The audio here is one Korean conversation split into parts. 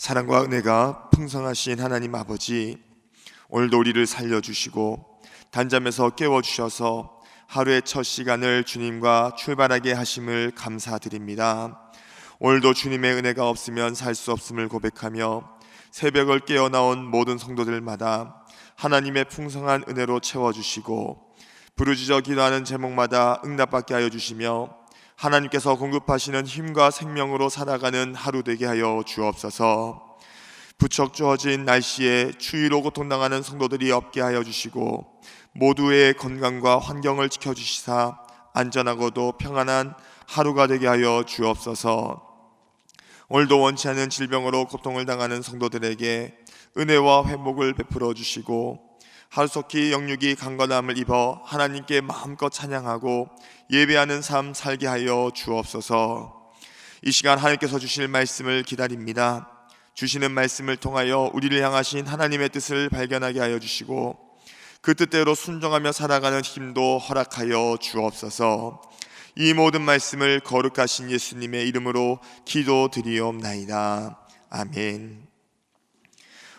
사랑과 은혜가 풍성하신 하나님 아버지, 오늘도 우리를 살려주시고 단잠에서 깨워주셔서 하루의 첫 시간을 주님과 출발하게 하심을 감사드립니다. 오늘도 주님의 은혜가 없으면 살 수 없음을 고백하며 새벽을 깨어나온 모든 성도들마다 하나님의 풍성한 은혜로 채워주시고 부르짖어 기도하는 제목마다 응답받게 하여 주시며 하나님께서 공급하시는 힘과 생명으로 살아가는 하루 되게 하여 주옵소서. 부쩍 추워진 날씨에 추위로 고통당하는 성도들이 없게 하여 주시고 모두의 건강과 환경을 지켜주시사 안전하고도 평안한 하루가 되게 하여 주옵소서. 오늘도 원치 않는 질병으로 고통을 당하는 성도들에게 은혜와 회복을 베풀어 주시고 하루속히 영육이 강건함을 입어 하나님께 마음껏 찬양하고 예배하는 삶 살게 하여 주옵소서. 이 시간 하나님께서 주실 말씀을 기다립니다. 주시는 말씀을 통하여 우리를 향하신 하나님의 뜻을 발견하게 하여 주시고 그 뜻대로 순종하며 살아가는 힘도 허락하여 주옵소서. 이 모든 말씀을 거룩하신 예수님의 이름으로 기도드리옵나이다. 아멘.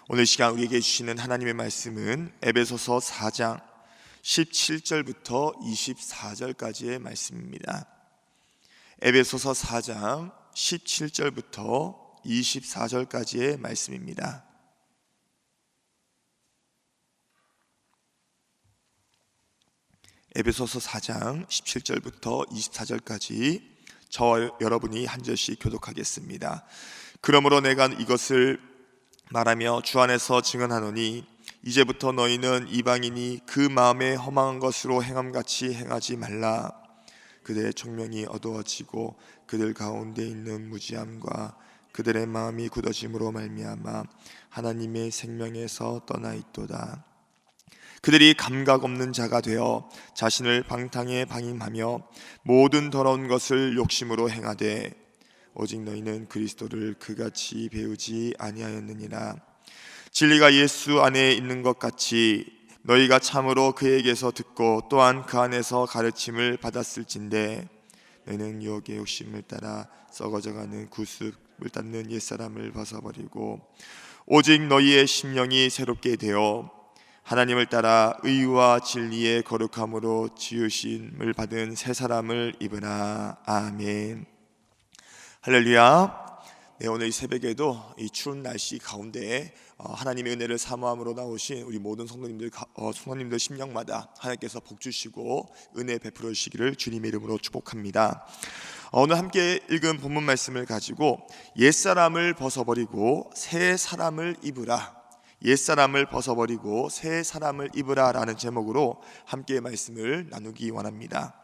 오늘 시간 우리에게 주시는 하나님의 말씀은 에베소서 4장 17절부터 24절까지의 말씀입니다. 에베소서 4장 17절부터 24절까지의 말씀입니다. 에베소서 4장 17절부터 24절까지 저와 여러분이 한 절씩 교독하겠습니다. 그러므로 내가 이것을 말하며 주 안에서 증언하노니 이제부터 너희는 이방인이 그 마음에 허망한 것으로 행함같이 행하지 말라. 그들의 총명이 어두워지고 그들 가운데 있는 무지함과 그들의 마음이 굳어짐으로 말미암아 하나님의 생명에서 떠나 있도다. 그들이 감각 없는 자가 되어 자신을 방탕에 방임하며 모든 더러운 것을 욕심으로 행하되 오직 너희는 그리스도를 그같이 배우지 아니하였느니라. 진리가 예수 안에 있는 것 같이 너희가 참으로 그에게서 듣고 또한 그 안에서 가르침을 받았을진데 너희는 유혹의 욕심을 따라 썩어져가는 구습을 닦는 옛사람을 벗어버리고 오직 너희의 심령이 새롭게 되어 하나님을 따라 의와 진리의 거룩함으로 지으심을 받은 새 사람을 입으라. 아멘. 할렐루야. 네, 오늘 이 새벽에도 이 추운 날씨 가운데 하나님의 은혜를 사모함으로 나오신 우리 모든 성도님들 심령마다 하나님께서 복 주시고 은혜 베풀어 주시기를 주님의 이름으로 축복합니다. 오늘 함께 읽은 본문 말씀을 가지고 옛사람을 벗어버리고 새 사람을 입으라, 옛사람을 벗어버리고 새 사람을 입으라 라는 제목으로 함께 말씀을 나누기 원합니다.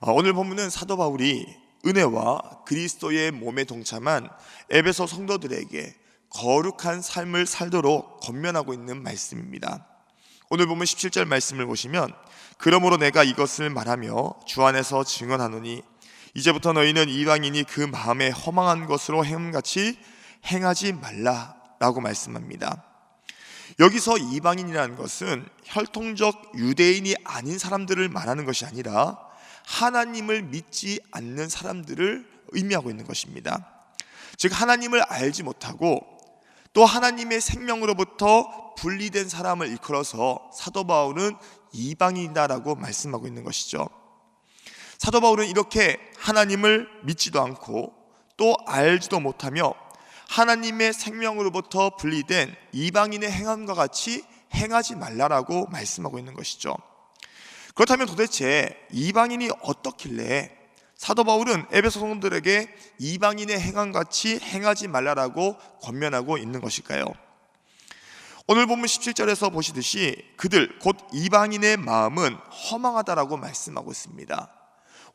오늘 본문은 사도 바울이 은혜와 그리스도의 몸에 동참한 에베소 성도들에게 거룩한 삶을 살도록 권면하고 있는 말씀입니다. 오늘 보면 17절 말씀을 보시면 그러므로 내가 이것을 말하며 주 안에서 증언하노니 이제부터 너희는 이방인이 그 마음에 허망한 것으로 행함같이 행하지 말라라고 말씀합니다. 여기서 이방인이라는 것은 혈통적 유대인이 아닌 사람들을 말하는 것이 아니라 하나님을 믿지 않는 사람들을 의미하고 있는 것입니다. 즉 하나님을 알지 못하고 또 하나님의 생명으로부터 분리된 사람을 일컬어서 사도 바울은 이방인이다라고 말씀하고 있는 것이죠. 사도 바울은 이렇게 하나님을 믿지도 않고 또 알지도 못하며 하나님의 생명으로부터 분리된 이방인의 행함과 같이 행하지 말라라고 말씀하고 있는 것이죠. 그렇다면 도대체 이방인이 어떻길래 사도 바울은 에베소 성도들에게 이방인의 행함같이 행하지 말라라고 권면하고 있는 것일까요? 오늘 본문 17절에서 보시듯이 그들 곧 이방인의 마음은 허망하다라고 말씀하고 있습니다.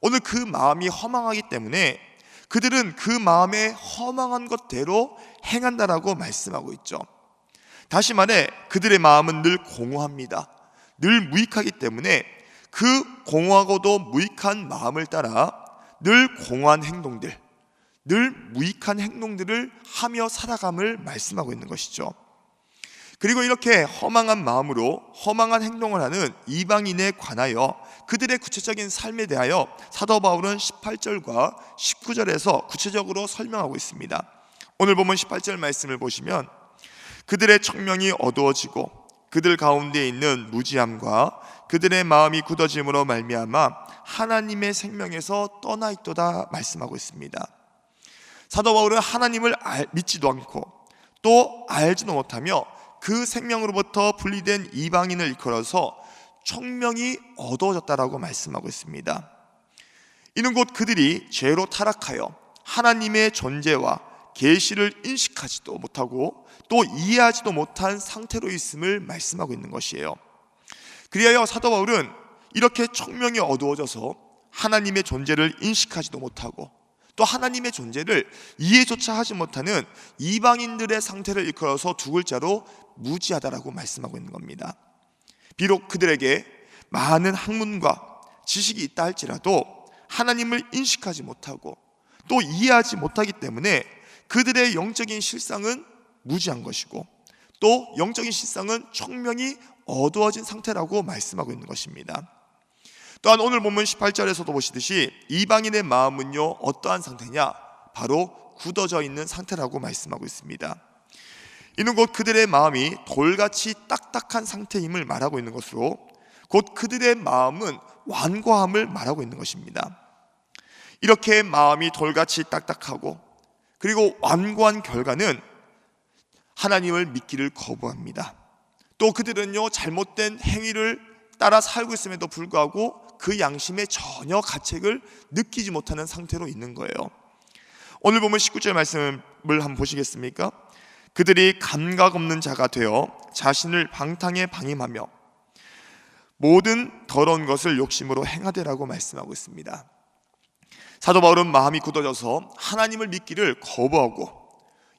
오늘 그 마음이 허망하기 때문에 그들은 그 마음에 허망한 것대로 행한다라고 말씀하고 있죠. 다시 말해 그들의 마음은 늘 공허합니다. 늘 무익하기 때문에 그 공허하고도 무익한 마음을 따라 늘 공허한 행동들, 늘 무익한 행동들을 하며 살아감을 말씀하고 있는 것이죠. 그리고 이렇게 허망한 마음으로 허망한 행동을 하는 이방인에 관하여 그들의 구체적인 삶에 대하여 사도 바울은 18절과 19절에서 구체적으로 설명하고 있습니다. 오늘 본문 18절 말씀을 보시면 그들의 청명이 어두워지고 그들 가운데 있는 무지함과 그들의 마음이 굳어짐으로 말미암아 하나님의 생명에서 떠나 있도다 말씀하고 있습니다. 사도 바울은 하나님을 믿지도 않고 또 알지도 못하며 그 생명으로부터 분리된 이방인을 일컬어서 청명이 어두워졌다라고 말씀하고 있습니다. 이는 곧 그들이 죄로 타락하여 하나님의 존재와 계시를 인식하지도 못하고 또 이해하지도 못한 상태로 있음을 말씀하고 있는 것이에요. 그리하여 사도 바울은 이렇게 청명이 어두워져서 하나님의 존재를 인식하지도 못하고 또 하나님의 존재를 이해조차 하지 못하는 이방인들의 상태를 일컬어서 두 글자로 무지하다라고 말씀하고 있는 겁니다. 비록 그들에게 많은 학문과 지식이 있다 할지라도 하나님을 인식하지 못하고 또 이해하지 못하기 때문에 그들의 영적인 실상은 무지한 것이고 또 영적인 실상은 청명이 어두워진 상태라고 말씀하고 있는 것입니다. 또한 오늘 본문 18절에서도 보시듯이 이방인의 마음은요 어떠한 상태냐? 바로 굳어져 있는 상태라고 말씀하고 있습니다. 이는 곧 그들의 마음이 돌같이 딱딱한 상태임을 말하고 있는 것으로 곧 그들의 마음은 완고함을 말하고 있는 것입니다. 이렇게 마음이 돌같이 딱딱하고 그리고 완고한 결과는 하나님을 믿기를 거부합니다. 또 그들은요 잘못된 행위를 따라 살고 있음에도 불구하고 그 양심의 전혀 가책을 느끼지 못하는 상태로 있는 거예요. 오늘 보면 19절 말씀을 한번 보시겠습니까? 그들이 감각 없는 자가 되어 자신을 방탕에 방임하며 모든 더러운 것을 욕심으로 행하되라고 말씀하고 있습니다. 사도 바울은 마음이 굳어져서 하나님을 믿기를 거부하고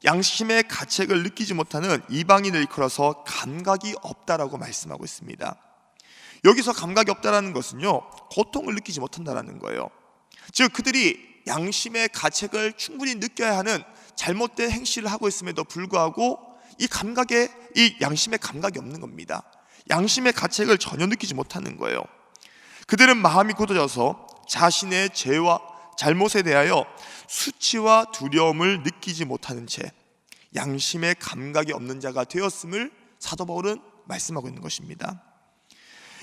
양심의 가책을 느끼지 못하는 이방인을 일컬어서 감각이 없다라고 말씀하고 있습니다. 여기서 감각이 없다라는 것은요 고통을 느끼지 못한다라는 거예요. 즉 그들이 양심의 가책을 충분히 느껴야 하는 잘못된 행실을 하고 있음에도 불구하고 이 양심의 감각이 없는 겁니다. 양심의 가책을 전혀 느끼지 못하는 거예요. 그들은 마음이 굳어져서 자신의 죄와 잘못에 대하여 수치와 두려움을 느끼지 못하는 채 양심의 감각이 없는 자가 되었음을 사도 바울은 말씀하고 있는 것입니다.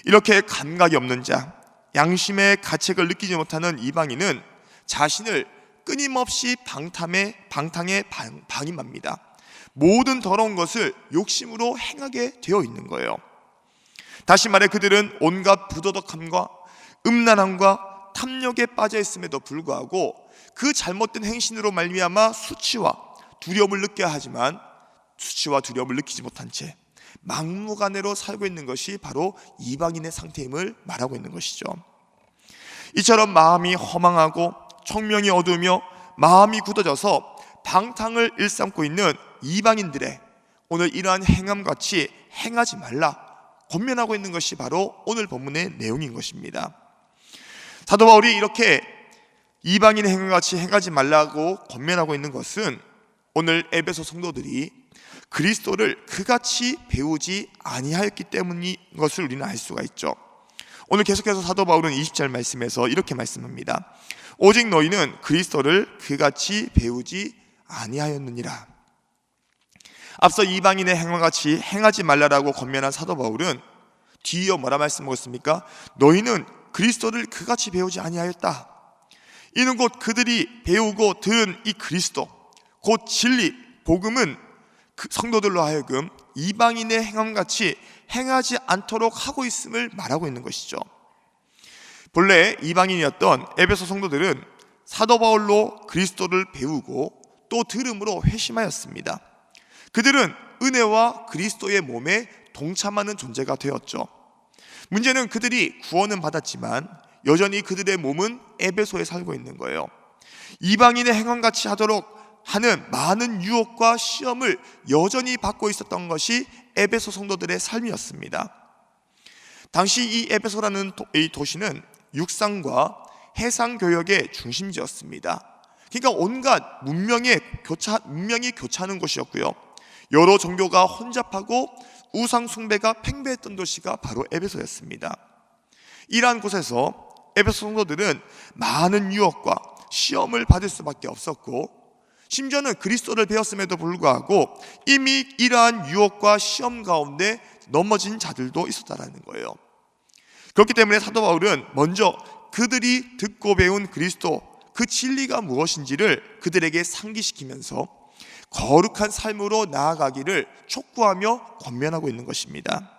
이렇게 감각이 없는 자, 양심의 가책을 느끼지 못하는 이방인은 자신을 끊임없이 방탕에 방임합니다. 모든 더러운 것을 욕심으로 행하게 되어 있는 거예요. 다시 말해 그들은 온갖 부도덕함과 음란함과 탐욕에 빠져 있음에도 불구하고 그 잘못된 행실로 말미암아 수치와 두려움을 느껴야 하지만 수치와 두려움을 느끼지 못한 채 막무가내로 살고 있는 것이 바로 이방인의 상태임을 말하고 있는 것이죠. 이처럼 마음이 허망하고 청명이 어두우며 마음이 굳어져서 방탕을 일삼고 있는 이방인들의 오늘 이러한 행함같이 행하지 말라 권면하고 있는 것이 바로 오늘 본문의 내용인 것입니다. 사도 바울이 이렇게 이방인의 행함같이 행하지 말라고 권면하고 있는 것은 오늘 에베소 성도들이 그리스도를 그같이 배우지 아니하였기 때문인 것을 우리는 알 수가 있죠. 오늘 계속해서 사도 바울은 20절 말씀에서 이렇게 말씀합니다. 오직 너희는 그리스도를 그같이 배우지 아니하였느니라. 앞서 이방인의 행함같이 행하지 말라라고 권면한 사도 바울은 뒤이어 뭐라 말씀하셨습니까? 너희는 그리스도를 그같이 배우지 아니하였다. 이는 곧 그들이 배우고 들은 이 그리스도 곧 진리 복음은 그 성도들로 하여금 이방인의 행함같이 행하지 않도록 하고 있음을 말하고 있는 것이죠. 본래 이방인이었던 에베소 성도들은 사도 바울로 그리스도를 배우고 또 들음으로 회심하였습니다. 그들은 은혜와 그리스도의 몸에 동참하는 존재가 되었죠. 문제는 그들이 구원은 받았지만 여전히 그들의 몸은 에베소에 살고 있는 거예요. 이방인의 행함같이 하도록 하는 많은 유혹과 시험을 여전히 받고 있었던 것이 에베소 성도들의 삶이었습니다. 당시 이 에베소라는 이 도시는 육상과 해상 교역의 중심지였습니다. 그러니까 온갖 문명이 교차하는 곳이었고요. 여러 종교가 혼잡하고 우상 숭배가 팽배했던 도시가 바로 에베소였습니다. 이러한 곳에서 에베소 성도들은 많은 유혹과 시험을 받을 수밖에 없었고 심지어는 그리스도를 배웠음에도 불구하고 이미 이러한 유혹과 시험 가운데 넘어진 자들도 있었다라는 거예요. 그렇기 때문에 사도 바울은 먼저 그들이 듣고 배운 그리스도, 그 진리가 무엇인지를 그들에게 상기시키면서 거룩한 삶으로 나아가기를 촉구하며 권면하고 있는 것입니다.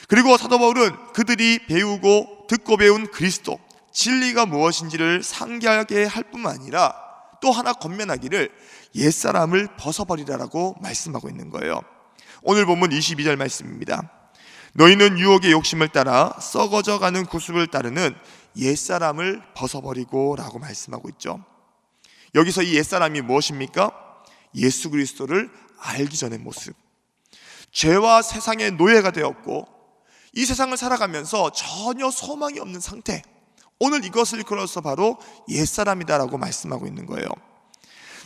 그리고 사도 바울은 그들이 배우고 듣고 배운 그리스도, 진리가 무엇인지를 상기하게 할 뿐만 아니라 또 하나 권면하기를 옛사람을 벗어버리라라고 말씀하고 있는 거예요. 오늘 본문 22절 말씀입니다. 너희는 유혹의 욕심을 따라 썩어져가는 구습을 따르는 옛사람을 벗어버리고 라고 말씀하고 있죠. 여기서 이 옛사람이 무엇입니까? 예수 그리스도를 알기 전의 모습, 죄와 세상의 노예가 되었고 이 세상을 살아가면서 전혀 소망이 없는 상태, 오늘 이것을 일컬어서 바로 옛사람이다라고 말씀하고 있는 거예요.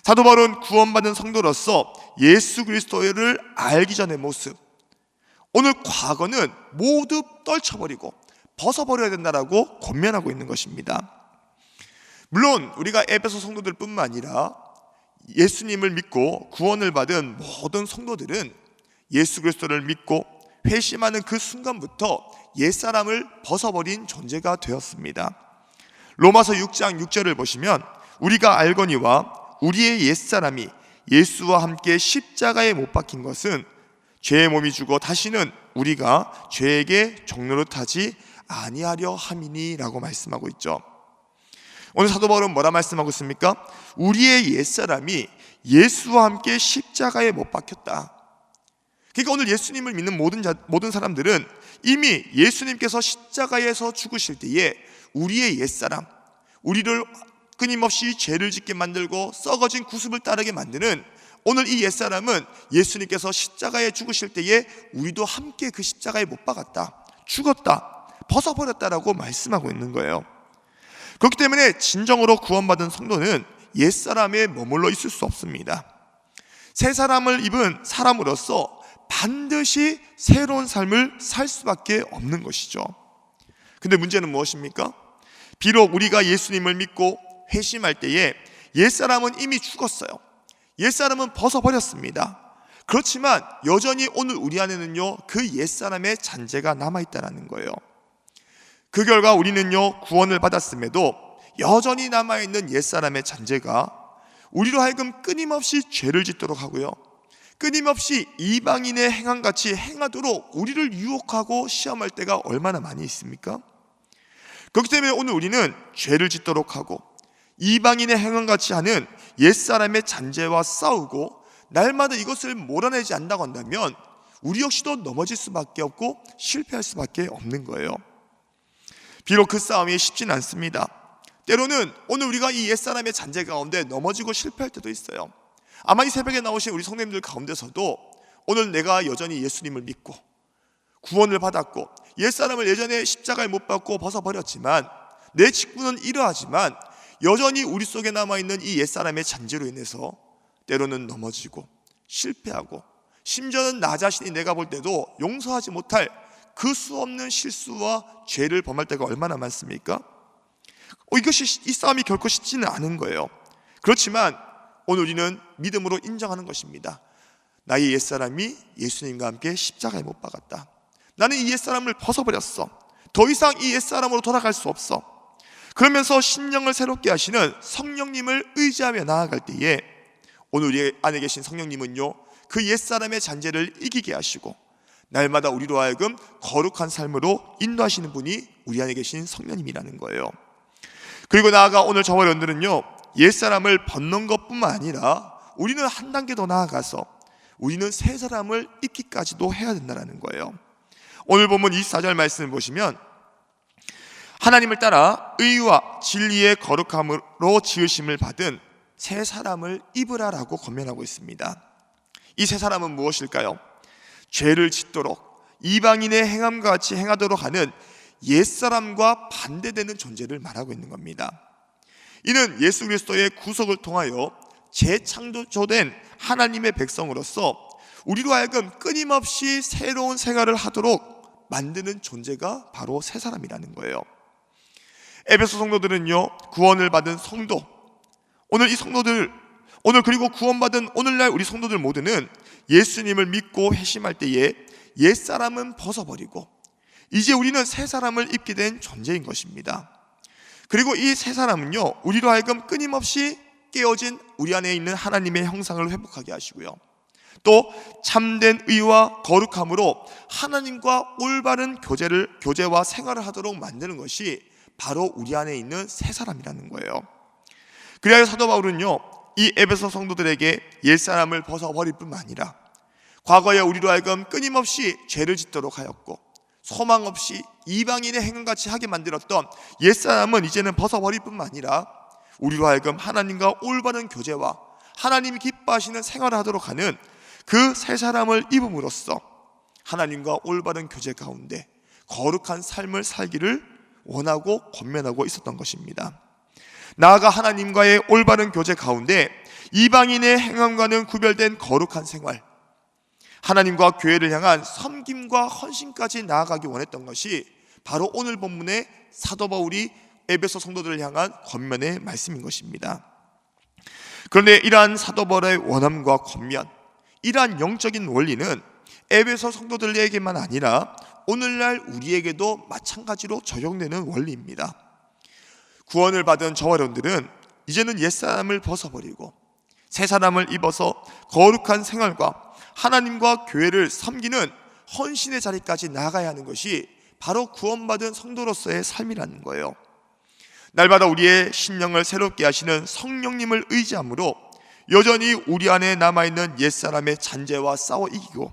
사도 바울은 구원받은 성도로서 예수 그리스도를 알기 전의 모습, 오늘 과거는 모두 떨쳐버리고 벗어버려야 된다라고 권면하고 있는 것입니다. 물론 우리가 에베소 성도들 뿐만 아니라 예수님을 믿고 구원을 받은 모든 성도들은 예수 그리스도를 믿고 회심하는 그 순간부터 옛사람을 벗어버린 존재가 되었습니다. 로마서 6장 6절을 보시면 우리가 알거니와 우리의 옛사람이 예수와 함께 십자가에 못 박힌 것은 죄의 몸이 죽어 다시는 우리가 죄에게 종노릇하지 아니하려 함이니 라고 말씀하고 있죠. 오늘 사도 바울은 뭐라 말씀하고 있습니까? 우리의 옛사람이 예수와 함께 십자가에 못 박혔다. 그러니까 오늘 예수님을 믿는 모든 사람들은 이미 예수님께서 십자가에서 죽으실 때에 우리의 옛사람, 우리를 끊임없이 죄를 짓게 만들고 썩어진 구습을 따르게 만드는 오늘 이 옛사람은 예수님께서 십자가에 죽으실 때에 우리도 함께 그 십자가에 못 박았다, 죽었다, 벗어버렸다라고 말씀하고 있는 거예요. 그렇기 때문에 진정으로 구원받은 성도는 옛사람에 머물러 있을 수 없습니다. 새 사람을 입은 사람으로서 반드시 새로운 삶을 살 수밖에 없는 것이죠. 근데 문제는 무엇입니까? 비록 우리가 예수님을 믿고 회심할 때에 옛사람은 이미 죽었어요. 옛사람은 벗어버렸습니다. 그렇지만 여전히 오늘 우리 안에는요, 그 옛사람의 잔재가 남아있다는 거예요. 그 결과 우리는요, 구원을 받았음에도 여전히 남아있는 옛사람의 잔재가 우리로 하여금 끊임없이 죄를 짓도록 하고요, 끊임없이 이방인의 행함같이 행하도록 우리를 유혹하고 시험할 때가 얼마나 많이 있습니까? 그렇기 때문에 오늘 우리는 죄를 짓도록 하고 이방인의 행함같이 하는 옛사람의 잔재와 싸우고 날마다 이것을 몰아내지 않는다고 한다면 우리 역시도 넘어질 수밖에 없고 실패할 수밖에 없는 거예요. 비록 그 싸움이 쉽지는 않습니다. 때로는 오늘 우리가 이 옛사람의 잔재 가운데 넘어지고 실패할 때도 있어요. 아마 이 새벽에 나오신 우리 성도님들 가운데서도 오늘 내가 여전히 예수님을 믿고 구원을 받았고 옛사람을 예전에 십자가에 못 박고 벗어버렸지만 내 직분은 이러하지만 여전히 우리 속에 남아있는 이 옛사람의 잔재로 인해서 때로는 넘어지고 실패하고 심지어는 나 자신이 내가 볼 때도 용서하지 못할 그 수 없는 실수와 죄를 범할 때가 얼마나 많습니까? 이것이 이 싸움이 결코 쉽지는 않은 거예요. 그렇지만 오늘 우리는 믿음으로 인정하는 것입니다. 나의 옛사람이 예수님과 함께 십자가에 못 박았다. 나는 이 옛사람을 벗어버렸어. 더 이상 이 옛사람으로 돌아갈 수 없어. 그러면서 심령을 새롭게 하시는 성령님을 의지하며 나아갈 때에 오늘 우리 안에 계신 성령님은요, 그 옛사람의 잔재를 이기게 하시고 날마다 우리로 하여금 거룩한 삶으로 인도하시는 분이 우리 안에 계신 성령님이라는 거예요. 그리고 나아가 오늘 저와 여러분들은요, 옛사람을 벗는 것뿐만 아니라 우리는 한 단계 더 나아가서 우리는 새 사람을 입기까지도 해야 된다는 거예요. 오늘 본문 24절 말씀을 보시면 하나님을 따라 의와 진리의 거룩함으로 지으심을 받은 새 사람을 입으라라고 권면하고 있습니다. 이 새 사람은 무엇일까요? 죄를 짓도록 이방인의 행함과 같이 행하도록 하는 옛사람과 반대되는 존재를 말하고 있는 겁니다. 이는 예수 그리스도의 구속을 통하여 재창조된 하나님의 백성으로서 우리로 하여금 끊임없이 새로운 생활을 하도록 만드는 존재가 바로 새 사람이라는 거예요. 에베소 성도들은요, 구원을 받은 성도, 오늘 이 성도들 오늘 그리고 구원받은 오늘날 우리 성도들 모두는 예수님을 믿고 회심할 때에 옛사람은 벗어버리고 이제 우리는 새 사람을 입게 된 존재인 것입니다. 그리고 이 새 사람은요, 우리로 하여금 끊임없이 깨어진 우리 안에 있는 하나님의 형상을 회복하게 하시고요, 또 참된 의와 거룩함으로 하나님과 올바른 교제와 생활을 하도록 만드는 것이 바로 우리 안에 있는 새 사람이라는 거예요. 그래야 사도 바울은요, 이 에베소 성도들에게 옛사람을 벗어버릴 뿐만 아니라 과거에 우리로 하여금 끊임없이 죄를 짓도록 하였고 소망 없이 이방인의 행함같이 하게 만들었던 옛사람은 이제는 벗어버릴 뿐만 아니라 우리로 하여금 하나님과 올바른 교제와 하나님이 기뻐하시는 생활을 하도록 하는 그 새 사람을 입음으로써 하나님과 올바른 교제 가운데 거룩한 삶을 살기를 원하고 권면하고 있었던 것입니다. 나아가 하나님과의 올바른 교제 가운데 이방인의 행함과는 구별된 거룩한 생활, 하나님과 교회를 향한 섬김과 헌신까지 나아가기 원했던 것이 바로 오늘 본문의 사도 바울이 에베소 성도들을 향한 권면의 말씀인 것입니다. 그런데 이러한 사도 바울의 원함과 권면, 이러한 영적인 원리는 에베소 성도들에게만 아니라 오늘날 우리에게도 마찬가지로 적용되는 원리입니다. 구원을 받은 저와 여러분들은 이제는 옛사람을 벗어버리고 새 사람을 입어서 거룩한 생활과 하나님과 교회를 섬기는 헌신의 자리까지 나아가야 하는 것이 바로 구원받은 성도로서의 삶이라는 거예요. 날마다 우리의 심령을 새롭게 하시는 성령님을 의지함으로 여전히 우리 안에 남아있는 옛사람의 잔재와 싸워 이기고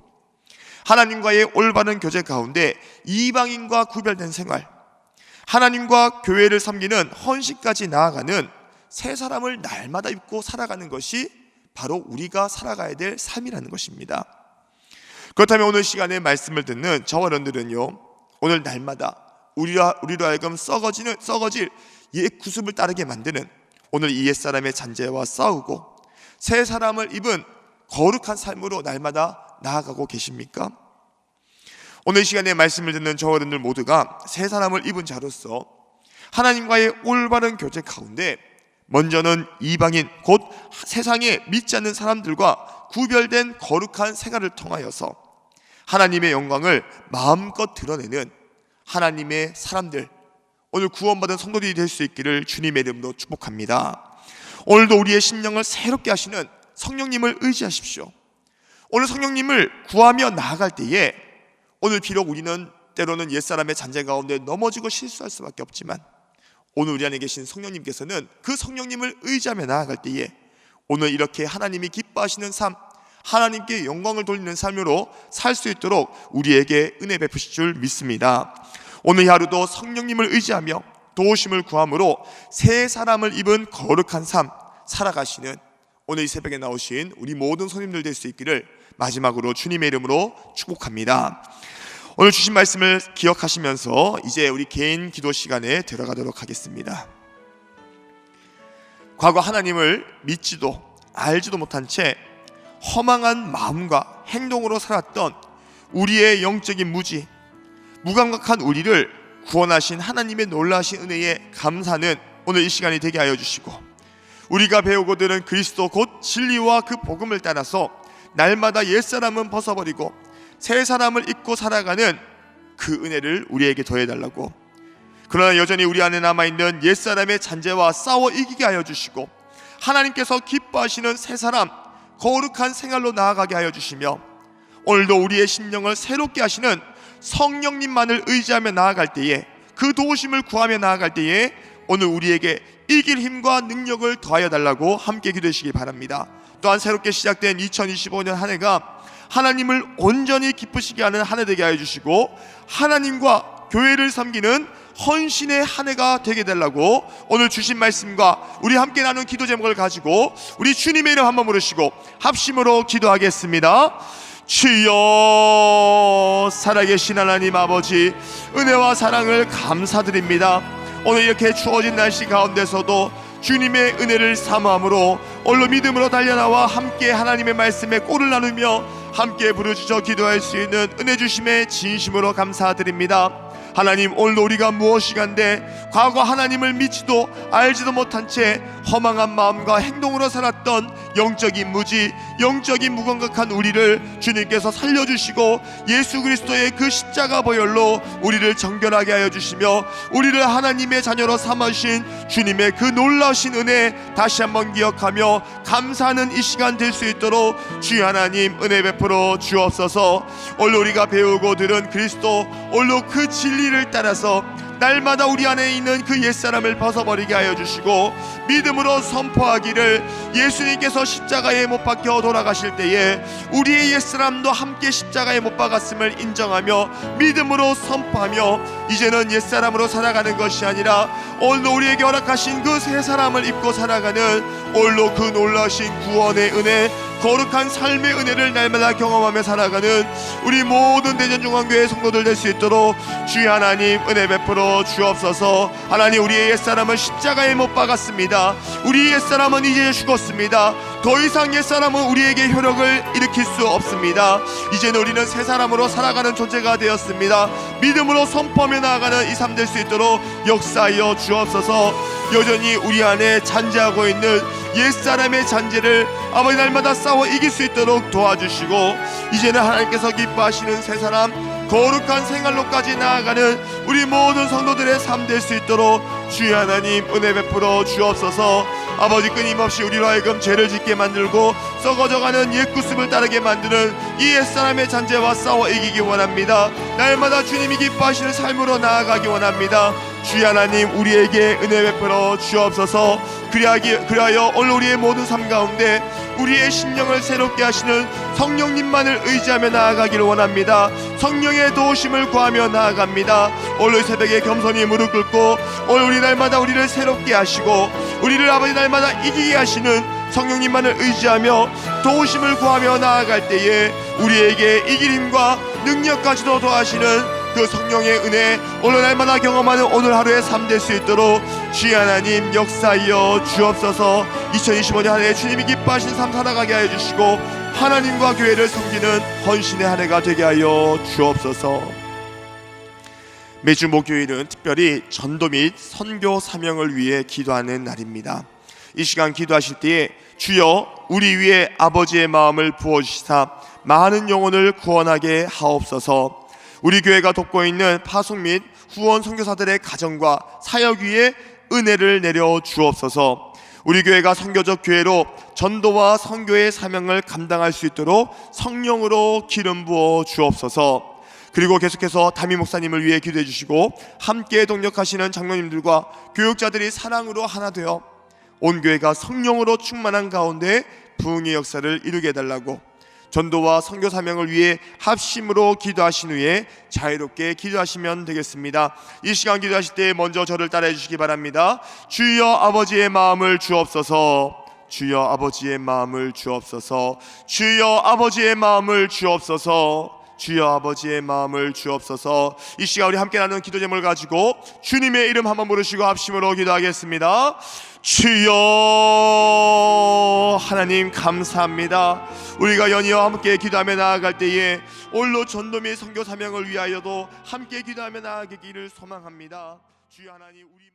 하나님과의 올바른 교제 가운데 이방인과 구별된 생활, 하나님과 교회를 섬기는 헌신까지 나아가는 새 사람을 날마다 입고 살아가는 것이 바로 우리가 살아가야 될 삶이라는 것입니다. 그렇다면 오늘 시간에 말씀을 듣는 저와 여러분들은요, 오늘 날마다 우리로 하여금 썩어질 옛 구습을 따르게 만드는 오늘 이 옛사람의 잔재와 싸우고 새 사람을 입은 거룩한 삶으로 날마다 나아가고 계십니까? 오늘 시간에 말씀을 듣는 저와 여러분들 모두가 새 사람을 입은 자로서 하나님과의 올바른 교제 가운데 먼저는 이방인 곧 세상에 믿지 않는 사람들과 구별된 거룩한 생활을 통하여서 하나님의 영광을 마음껏 드러내는 하나님의 사람들, 오늘 구원받은 성도들이 될 수 있기를 주님의 이름으로 축복합니다. 오늘도 우리의 심령을 새롭게 하시는 성령님을 의지하십시오. 오늘 성령님을 구하며 나아갈 때에 오늘 비록 우리는 때로는 옛사람의 잔재 가운데 넘어지고 실수할 수밖에 없지만 오늘 우리 안에 계신 성령님께서는 그 성령님을 의지하며 나아갈 때에 오늘 이렇게 하나님이 기뻐하시는 삶, 하나님께 영광을 돌리는 삶으로 살 수 있도록 우리에게 은혜 베푸실 줄 믿습니다. 오늘 하루도 성령님을 의지하며 도우심을 구함으로 새 사람을 입은 거룩한 삶 살아가시는 오늘 이 새벽에 나오신 우리 모든 손님들 될 수 있기를 마지막으로 주님의 이름으로 축복합니다. 오늘 주신 말씀을 기억하시면서 이제 우리 개인 기도 시간에 들어가도록 하겠습니다. 과거 하나님을 믿지도 알지도 못한 채 허망한 마음과 행동으로 살았던 우리의 영적인 무감각한 우리를 구원하신 하나님의 놀라신 은혜에 감사하는 오늘 이 시간이 되게 하여 주시고, 우리가 배우고 들은 그리스도 곧 진리와 그 복음을 따라서 날마다 옛사람은 벗어버리고 새 사람을 입고 살아가는 그 은혜를 우리에게 더해달라고, 그러나 여전히 우리 안에 남아있는 옛사람의 잔재와 싸워 이기게 하여 주시고 하나님께서 기뻐하시는 새 사람 거룩한 생활로 나아가게 하여 주시며, 오늘도 우리의 심령을 새롭게 하시는 성령님만을 의지하며 나아갈 때에, 그 도우심을 구하며 나아갈 때에 오늘 우리에게 이길 힘과 능력을 더하여 달라고 함께 기도하시기 바랍니다. 또한 새롭게 시작된 2025년 한 해가 하나님을 온전히 기쁘시게 하는 한 해 되게 하여 주시고 하나님과 교회를 섬기는 헌신의 한 해가 되게 달라고 오늘 주신 말씀과 우리 함께 나눈 기도 제목을 가지고 우리 주님의 이름 한번 부르시고 합심으로 기도하겠습니다. 주여, 살아계신 하나님 아버지, 은혜와 사랑을 감사드립니다. 오늘 이렇게 추워진 날씨 가운데서도 주님의 은혜를 사모함으로 오늘 믿음으로 달려나와 함께 하나님의 말씀에 꼴을 나누며 함께 부르짖어 기도할 수 있는 은혜 주심에 진심으로 감사드립니다. 하나님, 오늘도 우리가 무엇이간데 과거 하나님을 믿지도 알지도 못한 채 허망한 마음과 행동으로 살았던 영적인 무지, 영적인 무감각한 우리를 주님께서 살려주시고 예수 그리스도의 그 십자가 보혈로 우리를 정결하게 하여 주시며 우리를 하나님의 자녀로 삼으신 주님의 그 놀라우신 은혜 다시 한번 기억하며 감사하는 이 시간 될 수 있도록 주여 하나님 은혜 베풀어 주옵소서. 오늘 우리가 배우고 들은 그리스도, 오늘도 그 진리를 따라서 날마다 우리 안에 있는 그 옛사람을 벗어버리게 하여 주시고 믿음으로 선포하기를, 예수님께서 십자가에 못 박혀 돌아가실 때에 우리의 옛사람도 함께 십자가에 못 박았음을 인정하며 믿음으로 선포하며 이제는 옛사람으로 살아가는 것이 아니라 오늘도 우리에게 허락하신 그 새 사람을 입고 살아가는, 오늘도 그 놀라신 구원의 은혜, 거룩한 삶의 은혜를 날마다 경험하며 살아가는 우리 모든 대전중앙교회 성도들 될 수 있도록 주여 하나님 은혜 베풀어 주옵소서. 하나님, 우리의 옛사람은 십자가에 못 박았습니다. 우리 옛사람은 이제 죽었습니다. 더 이상 옛사람은 우리에게 효력을 일으킬 수 없습니다. 이제는 우리는 새 사람으로 살아가는 존재가 되었습니다. 믿음으로 선포하며 나아가는 이 삶 될 수 있도록 역사하여 주옵소서. 여전히 우리 안에 잔재하고 있는 옛사람의 잔재를 아버지 날마다 싸워 이길 수 있도록 도와주시고 이제는 하나님께서 기뻐하시는 새 사람, 거룩한 생활로까지 나아가는 우리 모든 성도들의 삶 될 수 있도록 주여 하나님 은혜 베풀어 주옵소서. 아버지, 끊임없이 우리로 하여금 죄를 짓게 만들고 썩어져가는 옛구습을 따르게 만드는 이 옛사람의 잔재와 싸워 이기기 원합니다. 날마다 주님이 기뻐하시는 삶으로 나아가기 원합니다. 주여 하나님 우리에게 은혜 베풀어 주옵소서. 그리하여 오늘 우리의 모든 삶 가운데 우리의 심령을 새롭게 하시는 성령님만을 의지하며 나아가기를 원합니다. 성령의 도우심을 구하며 나아갑니다. 오늘 새벽에 겸손히 무릎 꿇고 오늘 우리 날마다 우리를 새롭게 하시고 우리를 아버지 날마다 이기게 하시는 성령님만을 의지하며 도우심을 구하며 나아갈 때에 우리에게 이길 힘과 능력까지도 더하시는 그 성령의 은혜 오늘 날마다 경험하는 오늘 하루의 삶 될 수 있도록 주여 하나님 역사하여 주옵소서. 2025년 한 해 주님이 기뻐하신 삶 살아가게 하여 주시고 하나님과 교회를 섬기는 헌신의 한 해가 되게 하여 주옵소서. 매주 목요일은 특별히 전도 및 선교 사명을 위해 기도하는 날입니다. 이 시간 기도하실 때에 주여 우리 위에 아버지의 마음을 부어주시사 많은 영혼을 구원하게 하옵소서. 우리 교회가 돕고 있는 파송 및 후원 선교사들의 가정과 사역 위에 은혜를 내려 주옵소서. 우리 교회가 선교적 교회로 전도와 선교의 사명을 감당할 수 있도록 성령으로 기름 부어 주옵소서. 그리고 계속해서 담임 목사님을 위해 기도해 주시고 함께 동력하시는 장로님들과 교육자들이 사랑으로 하나 되어 온 교회가 성령으로 충만한 가운데 부흥의 역사를 이루게 해달라고 전도와 선교 사명을 위해 합심으로 기도하신 후에 자유롭게 기도하시면 되겠습니다. 이 시간 기도하실 때 먼저 저를 따라해 주시기 바랍니다. 주여 아버지의 마음을 주옵소서. 주여 아버지의 마음을 주옵소서. 주여 아버지의 마음을 주옵소서. 주여 아버지의 마음을 주옵소서. 이 시간 우리 함께 나누는 기도 제목을 가지고 주님의 이름 한번 부르시고 합심으로 기도하겠습니다. 주여 하나님 감사합니다. 우리가 연이어 함께 기도하며 나아갈 때에 오늘로 전도 및 선교 사명을 위하여도 함께 기도하며 나아가기를 소망합니다. 주여 하나님 우리